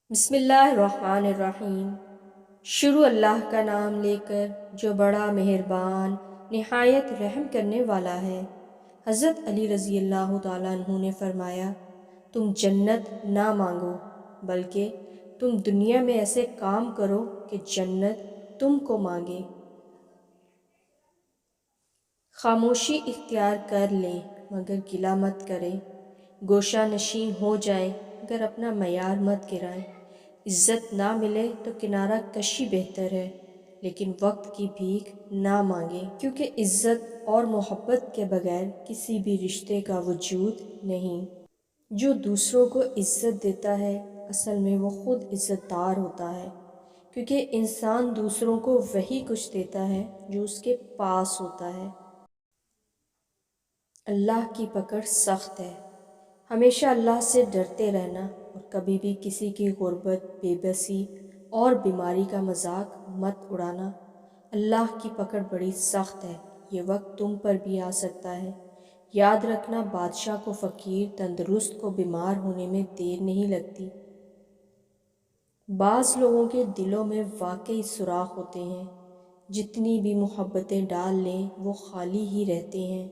بسم اللہ الرحمن الرحیم۔ شروع اللہ کا نام لے کر جو بڑا مہربان نہایت رحم کرنے والا ہے۔ حضرت علی رضی اللہ تعالیٰ عنہ نے فرمایا، تم جنت نہ مانگو بلکہ تم دنیا میں ایسے کام کرو کہ جنت تم کو مانگے۔ خاموشی اختیار کر لیں مگر گلہ مت کریں، گوشہ نشین ہو جائیں مگر اپنا معیار مت گرائیں۔ عزت نہ ملے تو کنارہ کشی بہتر ہے، لیکن وقت کی بھیک نہ مانگیں، کیونکہ عزت اور محبت کے بغیر کسی بھی رشتے کا وجود نہیں۔ جو دوسروں کو عزت دیتا ہے اصل میں وہ خود عزت دار ہوتا ہے، کیونکہ انسان دوسروں کو وہی کچھ دیتا ہے جو اس کے پاس ہوتا ہے۔ اللہ کی پکڑ سخت ہے، ہمیشہ اللہ سے ڈرتے رہنا اور کبھی بھی کسی کی غربت، بے بسی اور بیماری کا مذاق مت اڑانا۔ اللہ کی پکڑ بڑی سخت ہے، یہ وقت تم پر بھی آ سکتا ہے۔ یاد رکھنا، بادشاہ کو فقیر، تندرست کو بیمار ہونے میں دیر نہیں لگتی۔ بعض لوگوں کے دلوں میں واقعی سوراخ ہوتے ہیں، جتنی بھی محبتیں ڈال لیں وہ خالی ہی رہتے ہیں۔